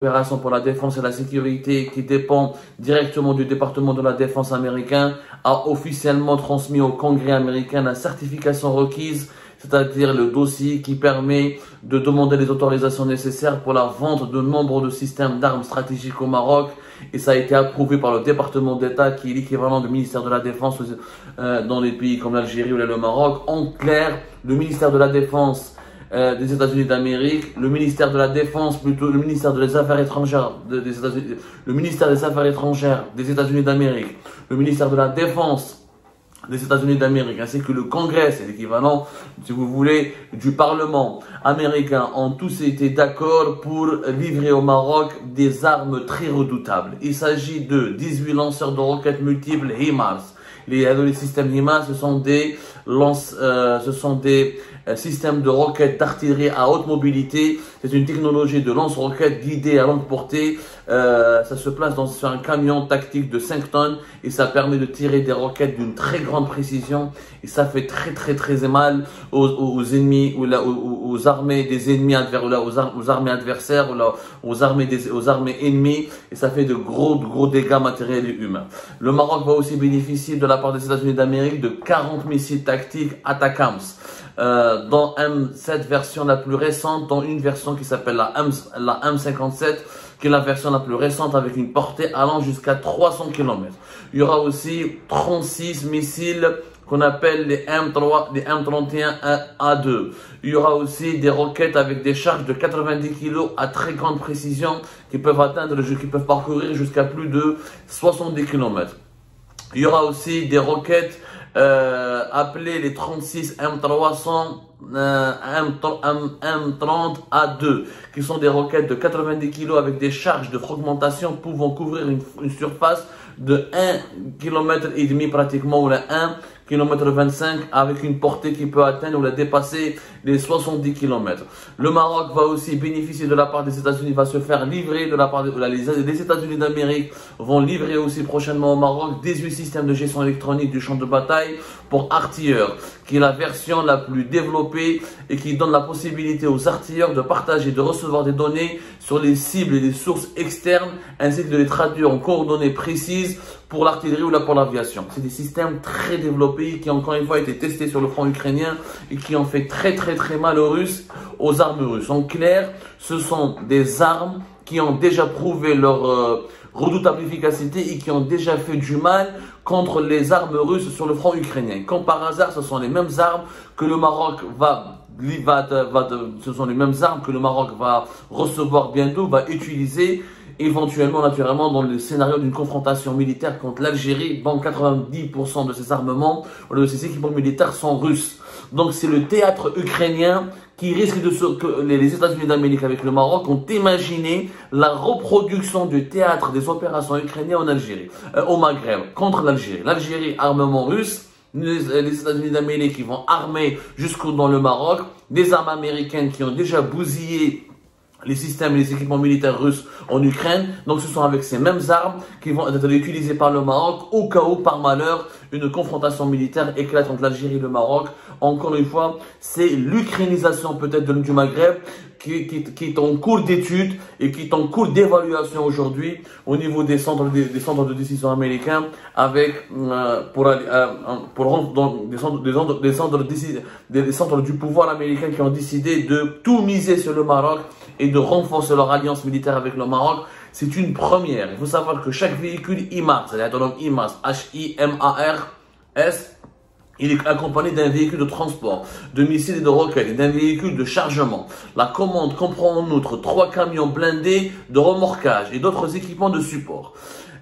opération pour la défense et la sécurité qui dépend directement du département de la défense américain, a officiellement transmis au Congrès américain la certification requise, c'est-à-dire le dossier qui permet de demander les autorisations nécessaires pour la vente de nombre de systèmes d'armes stratégiques au Maroc. Et ça a été approuvé par le département d'État, qui est l'équivalent du ministère de la Défense dans les pays comme l'Algérie ou le Maroc. En clair, le ministère de la Défense des États-Unis d'Amérique, le ministère de la Défense, plutôt le ministère des Affaires étrangères des États-Unis, le ministère des Affaires étrangères des États-Unis d'Amérique, le ministère de la Défense des États-Unis d'Amérique, ainsi que le Congrès, c'est l'équivalent, si vous voulez, du Parlement américain, ont tous été d'accord pour livrer au Maroc des armes très redoutables. Il s'agit de 18 lanceurs de roquettes multiples HIMARS. Les systèmes HIMARS, ce sont des systèmes de roquettes d'artillerie à haute mobilité. C'est une technologie de lance-roquettes guidée à longue portée. Ça se place sur un camion tactique de 5 tonnes et ça permet de tirer des roquettes d'une très grande précision. Et ça fait très mal aux ennemis ou aux armées des ennemis aux armées adversaires ou aux armées ennemies. Et ça fait de gros dégâts matériels et humains. Le Maroc va aussi bénéficier de la part des États-Unis d'Amérique de 40 missiles tactiques ATACMS. Dans cette version la plus récente, dans une version qui s'appelle la M57, qui est la version la plus récente avec une portée allant jusqu'à 300 km. Il y aura aussi 36 missiles qu'on appelle les M31A2. Il y aura aussi des roquettes avec des charges de 90 kg à très grande précision qui peuvent parcourir jusqu'à plus de 70 km. Il y aura aussi des roquettes appelées les 36 M30A2, qui sont des roquettes de 90 kg avec des charges de fragmentation pouvant couvrir une surface de 1,5 km pratiquement, ou la 1,25 km avec une portée qui peut atteindre ou la dépasser les 70 km. Le Maroc va aussi bénéficier de la part des États-Unis, va se faire livrer de la part les États-Unis d'Amérique vont livrer aussi prochainement au Maroc 18 systèmes de gestion électronique du champ de bataille pour artilleurs, qui est la version la plus développée et qui donne la possibilité aux artilleurs de partager, de recevoir des données sur les cibles et les sources externes, ainsi que de les traduire en coordonnées précises pour l'artillerie ou pour l'aviation. C'est des systèmes très développés qui, encore une fois, ont été testés sur le front ukrainien et qui ont fait très mal aux armes russes. En clair, ce sont des armes qui ont déjà prouvé leur redoutable efficacité et qui ont déjà fait du mal contre les armes russes sur le front ukrainien. Comme par hasard, ce sont les mêmes armes que le Maroc va recevoir bientôt, va utiliser éventuellement, naturellement, dans le scénario d'une confrontation militaire contre l'Algérie, dont 90% de ces armements ou de ces équipements militaires sont russes. Donc c'est le théâtre ukrainien qui risque que les États-Unis d'Amérique avec le Maroc ont imaginé la reproduction du théâtre des opérations ukrainiennes en Algérie, au Maghreb, contre l'Algérie. L'Algérie, armement russe. Les États-Unis d'Amérique qui vont armer jusqu'au dans le Maroc, des armes américaines qui ont déjà bousillé les systèmes et les équipements militaires russes en Ukraine. Donc ce sont avec ces mêmes armes qui vont être utilisées par le Maroc au cas où, par malheur, une confrontation militaire éclate entre l'Algérie et le Maroc. Encore une fois, c'est l'ukrainisation peut-être du Maghreb qui est en cours d'étude et qui est en cours d'évaluation aujourd'hui au niveau des centres de décision américains, avec des centres du pouvoir américain qui ont décidé de tout miser sur le Maroc et de renforcer leur alliance militaire avec le Maroc. C'est une première. Il faut savoir que chaque véhicule HIMARS, c'est-à-dire HIMARS, H-I-M-A-R-S, il est accompagné d'un véhicule de transport, de missiles et de roquettes et d'un véhicule de chargement. La commande comprend en outre 3 camions blindés de remorquage et d'autres équipements de support.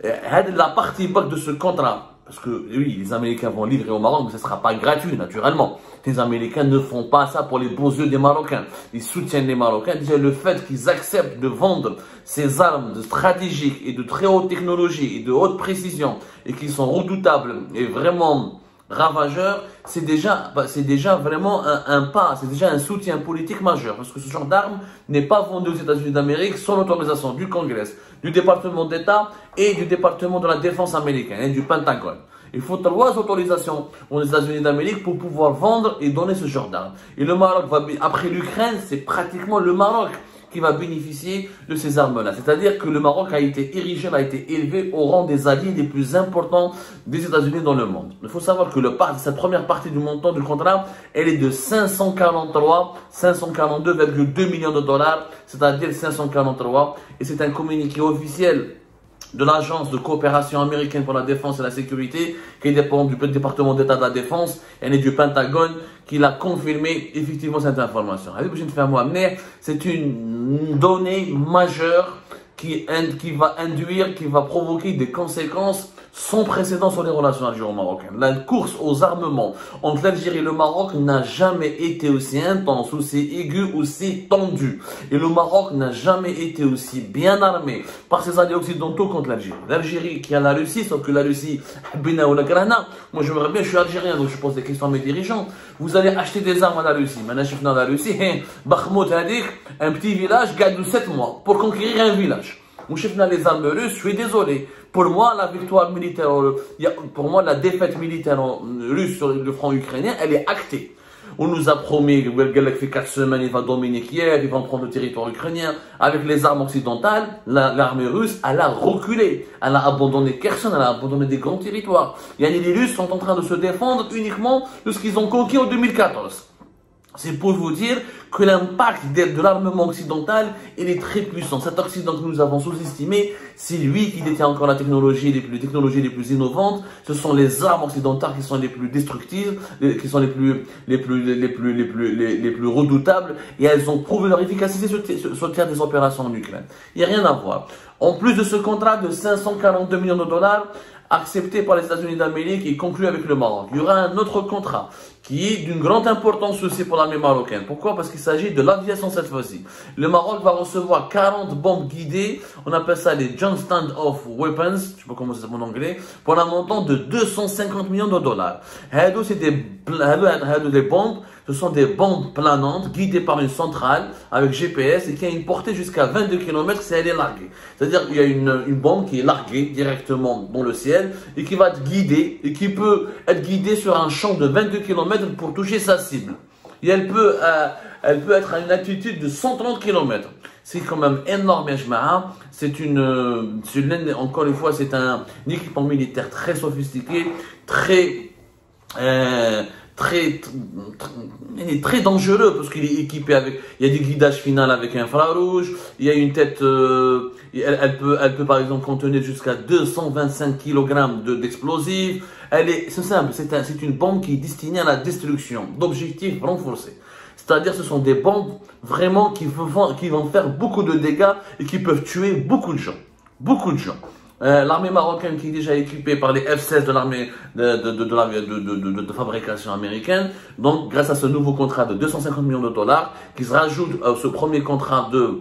La partie back de ce contrat, parce que oui, les Américains vont livrer au Maroc, mais ce ne sera pas gratuit, naturellement. Les Américains ne font pas ça pour les beaux yeux des Marocains. Ils soutiennent les Marocains. Déjà, le fait qu'ils acceptent de vendre ces armes stratégiques et de très haute technologie et de haute précision et qui sont redoutables et vraiment ravageurs, c'est déjà vraiment un pas, c'est déjà un soutien politique majeur, parce que ce genre d'armes n'est pas vendu aux États-Unis d'Amérique sans l'autorisation du Congrès, du département d'État et du département de la défense américain et du Pentagone. Il faut 3 autorisations aux États-Unis d'Amérique pour pouvoir vendre et donner ce genre d'armes. Et le Maroc après l'Ukraine, c'est pratiquement le Maroc qui va bénéficier de ces armes-là. C'est-à-dire que le Maroc a été érigé, a été élevé au rang des alliés les plus importants des États-Unis dans le monde. Il faut savoir que cette première partie du montant du contrat, elle est de 542,2 millions de dollars, c'est-à-dire 543, et c'est un communiqué officiel de l'Agence de coopération américaine pour la défense et la sécurité, qui dépend du département d'État de la défense, et du Pentagone, qui l'a confirmé effectivement cette information. C'est une donnée majeure qui va provoquer des conséquences sans précédent sur les relations algéro-marocaines. La course aux armements entre l'Algérie et le Maroc n'a jamais été aussi intense, aussi aiguë, aussi tendue. Et le Maroc n'a jamais été aussi bien armé par ses alliés occidentaux contre l'Algérie. L'Algérie qui a la Russie, sauf que la Russie, moi j'aimerais bien, je suis algérien, donc je pose des questions à mes dirigeants. Vous allez acheter des armes à la Russie. Maintenant, je suis dans la Russie, Bakhmout Hadik, un petit village, gagne 7 mois pour conquérir un village. Mon chef n'a les armes russes, je suis désolé. Pour moi, la victoire militaire, pour moi, la défaite militaire russe sur le front ukrainien, elle est actée. On nous a promis que fait 4 semaines, il va dominer Kiev, il va prendre le territoire ukrainien. Avec les armes occidentales, l'armée russe, elle a reculé. Elle a abandonné Kherson, elle a abandonné des grands territoires. Les Russes sont en train de se défendre uniquement de ce qu'ils ont conquis en 2014. C'est pour vous dire que l'impact de l'armement occidental, il est très puissant. Cet Occident que nous avons sous-estimé, c'est lui qui détient encore les technologies les plus innovantes. Ce sont les armes occidentales qui sont les plus destructives, qui sont les plus redoutables, et elles ont prouvé leur efficacité sur le terrain des opérations en Ukraine. Il n'y a rien à voir. En plus de ce contrat de 542 millions de dollars, accepté par les États-Unis d'Amérique et conclu avec le Maroc, il y aura un autre contrat qui est d'une grande importance aussi pour l'armée marocaine. Pourquoi? Parce qu'il s'agit de l'aviation cette fois-ci. Le Maroc va recevoir 40 bombes guidées, on appelle ça les Joint Stand-Off Weapons, je sais pas comment ça s'appelle en anglais, pour un montant de 250 millions de dollars. C'est des bombes, ce sont des bombes planantes guidées par une centrale avec GPS et qui a une portée jusqu'à 22 km si elle est larguée. C'est-à-dire qu'il y a une bombe qui est larguée directement dans le ciel et qui va être guidée et qui peut être guidée sur un champ de 22 km pour toucher sa cible. Et elle peut être à une altitude de 130 km. C'est quand même énorme, encore une fois, c'est un équipement militaire très sophistiqué, très dangereux parce qu'il est équipé avec, il y a des guidages finaux avec infrarouge, il y a une tête, elle peut par exemple contenir jusqu'à 225 kg d'explosifs. C'est simple, c'est une bombe qui est destinée à la destruction d'objectifs renforcés. C'est-à-dire ce sont des bombes vraiment qui vont faire beaucoup de dégâts et qui peuvent tuer beaucoup de gens. Beaucoup de gens. L'armée marocaine qui est déjà équipée par les F-16 de l'armée de fabrication américaine. Donc, grâce à ce nouveau contrat de 250 millions de dollars, qui se rajoute à ce premier contrat de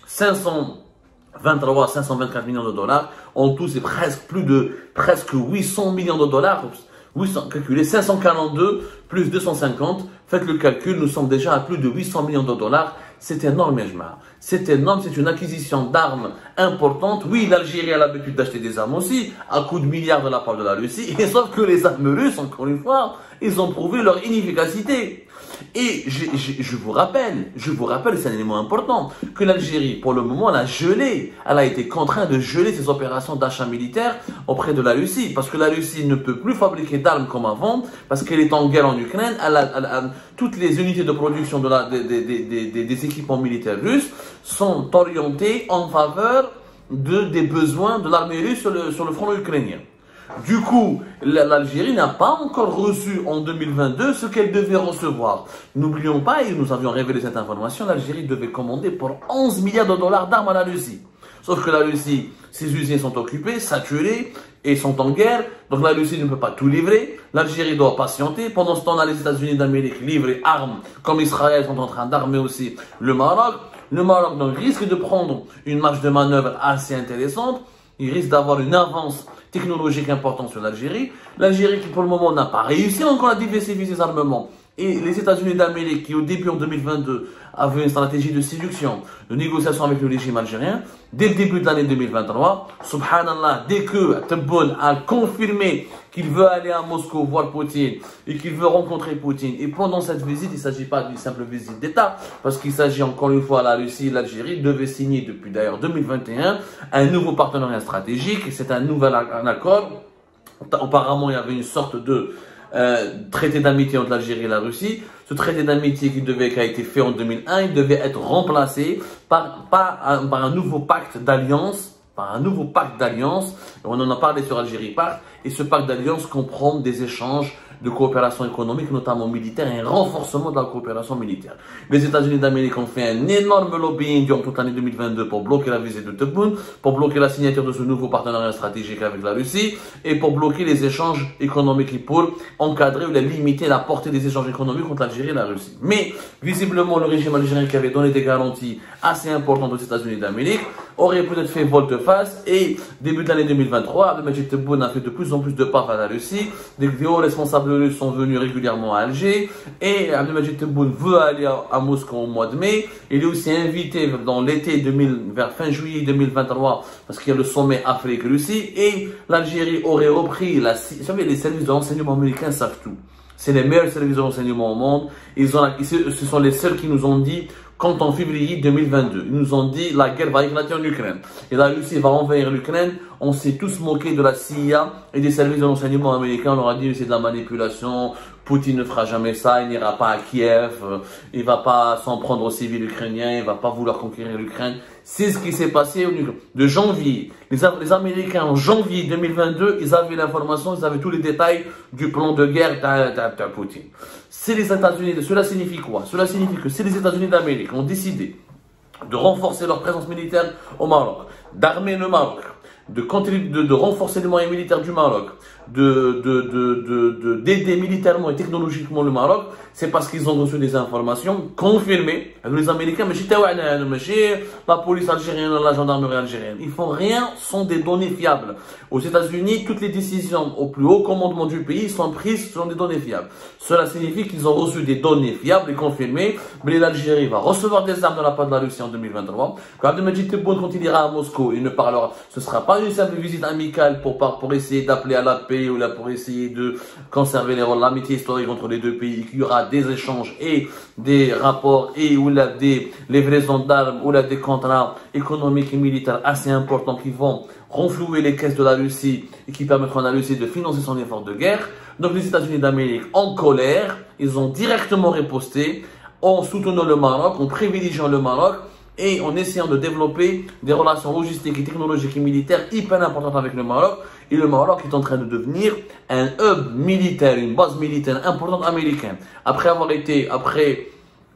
524 millions de dollars. En tout, c'est presque 800 millions de dollars. 542 plus 250. Faites le calcul, nous sommes déjà à plus de 800 millions de dollars. C'est énorme, c'est énorme, c'est une acquisition d'armes importante. Oui, l'Algérie a l'habitude d'acheter des armes aussi, à coups de milliards de la part de la Russie. Et sauf que les armes russes, encore une fois, ils ont prouvé leur inefficacité. Et je vous rappelle, c'est un élément important, que l'Algérie, pour le moment, elle a été contrainte de geler ses opérations d'achat militaire auprès de la Russie, parce que la Russie ne peut plus fabriquer d'armes comme avant, parce qu'elle est en guerre en Ukraine, toutes les unités de production des équipements militaires russes sont orientées en faveur des besoins de l'armée russe sur le front ukrainien. Du coup, l'Algérie n'a pas encore reçu en 2022 ce qu'elle devait recevoir. N'oublions pas, et nous avions révélé cette information, l'Algérie devait commander pour 11 milliards de dollars d'armes à la Russie. Sauf que la Russie, ses usines sont occupées, saturées, et sont en guerre. Donc la Russie ne peut pas tout livrer. L'Algérie doit patienter. Pendant ce temps-là, les États-Unis d'Amérique livrent armes, comme Israël sont en train d'armer aussi le Maroc. Le Maroc donc risque de prendre une marge de manœuvre assez intéressante. Il risque d'avoir une avance technologique importante sur l'Algérie. L'Algérie qui pour le moment n'a pas réussi encore à diversifier ses armements. Et les États-Unis d'Amérique, qui au début en 2022 avaient une stratégie de séduction, de négociation avec le régime algérien, dès le début de l'année 2023, subhanallah, dès que Tebboune a confirmé qu'il veut aller à Moscou voir Poutine et qu'il veut rencontrer Poutine, et pendant cette visite, il ne s'agit pas d'une simple visite d'État, parce qu'il s'agit encore une fois, la Russie et l'Algérie devaient signer depuis d'ailleurs 2021 un nouveau partenariat stratégique, c'est un nouvel accord. Apparemment, il y avait une sorte de traité d'amitié entre l'Algérie et la Russie. Ce traité d'amitié qui a été fait en 2001, il devait être remplacé par un nouveau pacte d'alliance. On en a parlé sur Algérie Pacte, et ce pacte d'alliance comprend des échanges de coopération économique, notamment militaire, et un renforcement de la coopération militaire. Les États-Unis d'Amérique ont fait un énorme lobbying durant toute l'année 2022 pour bloquer la visite de Tebboune, pour bloquer la signature de ce nouveau partenariat stratégique avec la Russie, et pour bloquer les échanges économiques et pour encadrer ou limiter la portée des échanges économiques entre l'Algérie et la Russie. Mais, visiblement, le régime algérien qui avait donné des garanties assez importantes aux États-Unis d'Amérique aurait peut-être fait volte-face, et début de l'année 2023, Abdelmadjid Tebboune a fait de plus en plus de pas à la Russie. Des hauts responsables russes sont venus régulièrement à Alger, et Abdelmadjid Tebboune veut aller à Moscou au mois de mai. Il est aussi invité dans l'été vers fin juillet 2023, parce qu'il y a le sommet Afrique-Russie, et l'Algérie aurait repris vous savez, les services de renseignement américains savent tout. C'est les meilleurs services de renseignement au monde. Ce sont les seuls qui nous ont dit, quand en février 2022, ils nous ont dit la guerre va éclater en Ukraine et la Russie va envahir l'Ukraine. On s'est tous moqué de la CIA et des services de renseignement américains. On leur a dit c'est de la manipulation, Poutine ne fera jamais ça, il n'ira pas à Kiev, il va pas s'en prendre aux civils ukrainiens, il va pas vouloir conquérir l'Ukraine. C'est ce qui s'est passé de janvier. Les Américains en janvier 2022, ils avaient l'information, ils avaient tous les détails du plan de guerre de Poutine. C'est les États-Unis. Cela signifie quoi? Cela signifie que si les États-Unis d'Amérique ont décidé de renforcer leur présence militaire au Maroc, d'armer le Maroc, de renforcer les moyens militaires du Maroc, d'aider militairement et technologiquement le Maroc, c'est parce qu'ils ont reçu des informations confirmées. Les Américains, mais la police algérienne, la gendarmerie algérienne, ils font rien sans des données fiables. Aux États-Unis, toutes les décisions au plus haut commandement du pays sont prises selon des données fiables. Cela signifie qu'ils ont reçu des données fiables et confirmées. Mais l'Algérie va recevoir des armes de la part de la Russie en 2023. Quand Abdelmadjid Tebboune, quand il ira à Moscou, il ne parlera, ce sera pas une simple visite amicale pour essayer d'appeler à la paix ou là pour essayer de conserver l'amitié historique entre les deux pays, qu'il y aura des échanges et des rapports et ou là des livraisons d'armes ou là des contrats économiques et militaires assez importants qui vont renflouer les caisses de la Russie et qui permettront à la Russie de financer son effort de guerre. Donc les États-Unis d'Amérique, en colère, ils ont directement riposté en soutenant le Maroc, en privilégiant le Maroc et en essayant de développer des relations logistiques et technologiques et militaires hyper importantes avec le Maroc. Et le Maroc est en train de devenir un hub militaire, une base militaire importante américaine. Après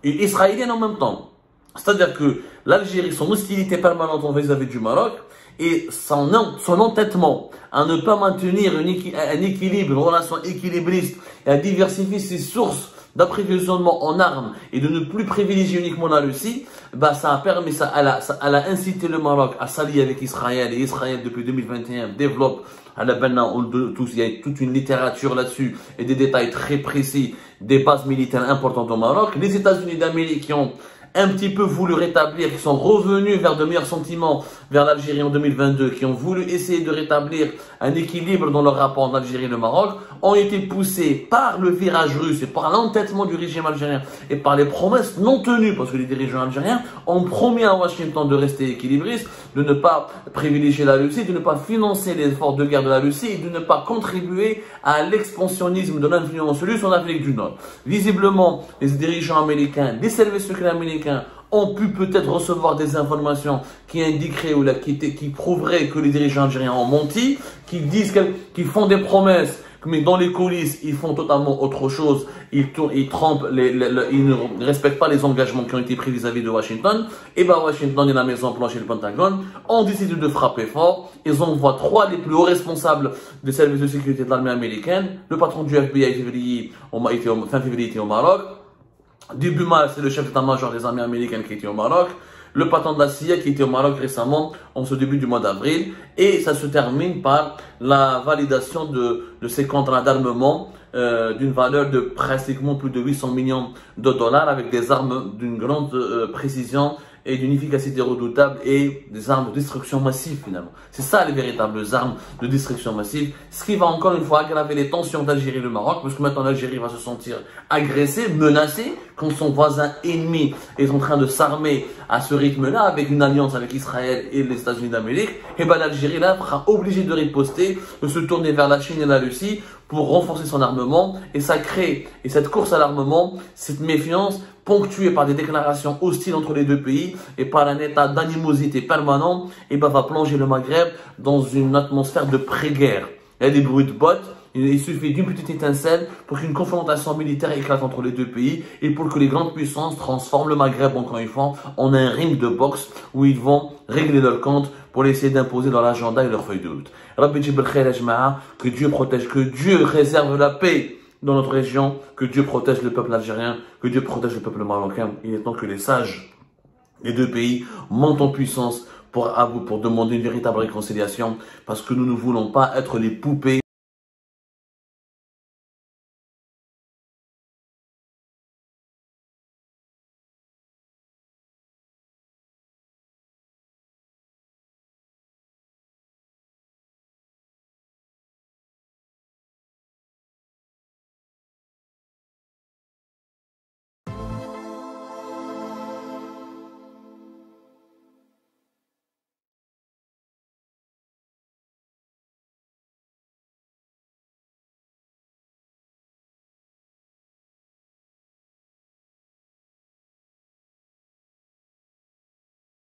israélienne en même temps. C'est-à-dire que l'Algérie, son hostilité permanente vis-à-vis du Maroc et son entêtement à ne pas maintenir un équilibre, une relation équilibriste et à diversifier ses sources d'approvisionnement en armes et de ne plus privilégier uniquement la Russie, ça a permis, elle a incité le Maroc à s'allier avec Israël, et Israël depuis 2021 développe il y a toute une littérature là-dessus et des détails très précis des bases militaires importantes au Maroc. Les États-Unis d'Amérique qui ont un petit peu voulu rétablir, qui sont revenus vers de meilleurs sentiments vers l'Algérie en 2022, qui ont voulu essayer de rétablir un équilibre dans leur rapport entre l'Algérie et le Maroc, ont été poussés par le virage russe et par l'entêtement du régime algérien et par les promesses non tenues, parce que les dirigeants algériens ont promis à Washington de rester équilibristes, de ne pas privilégier la Russie, de ne pas financer les efforts de guerre de la Russie et de ne pas contribuer à l'expansionnisme de l'influence russe en Afrique du Nord. Visiblement, les dirigeants américains, les services secrets américains ont pu peut-être recevoir des informations qui indiqueraient ou qui prouveraient que les dirigeants algériens ont menti, qui disent qu'ils font des promesses, mais dans les coulisses, ils font totalement autre chose. Ils trompent, ils ne respectent pas les engagements qui ont été pris vis-à-vis de Washington. Et Washington et la Maison Blanche et le Pentagone ont décidé de frapper fort. Ils envoient 3 des plus hauts responsables des services de sécurité de l'armée américaine. Le patron du FBI fin février était au Maroc. Début mars, c'est le chef d'état-major des armées américaines qui était au Maroc. Le patron de la CIA qui était au Maroc récemment, en ce début du mois d'avril. Et ça se termine par la validation de ces contrats d'armement d'une valeur de pratiquement plus de 800 millions de dollars avec des armes d'une grande précision et d'une efficacité redoutable et des armes de destruction massive finalement. C'est ça les véritables armes de destruction massive, ce qui va encore une fois aggraver les tensions d'Algérie et le Maroc, parce que maintenant l'Algérie va se sentir agressée, menacée, quand son voisin ennemi est en train de s'armer à ce rythme-là, avec une alliance avec Israël et les États-Unis d'Amérique, et ben l'Algérie là sera obligée de riposter, de se tourner vers la Chine et la Russie pour renforcer son armement, et ça crée, et cette course à l'armement, cette méfiance, ponctuée par des déclarations hostiles entre les deux pays et par un état d'animosité permanent, et ben va plonger le Maghreb dans une atmosphère de pré-guerre. Il y a des bruits de bottes, il suffit d'une petite étincelle pour qu'une confrontation militaire éclate entre les deux pays et pour que les grandes puissances transforment le Maghreb, encore une fois, en un ring de boxe où ils vont régler leur compte pour essayer d'imposer leur agenda et leur feuille de route. Rabbi Jibel Khair ya Jama'a, que Dieu protège, que Dieu réserve la paix dans notre région, que Dieu protège le peuple algérien, que Dieu protège le peuple marocain. Il est temps que les sages des deux pays montent en puissance pour demander une véritable réconciliation, parce que nous ne voulons pas être les poupées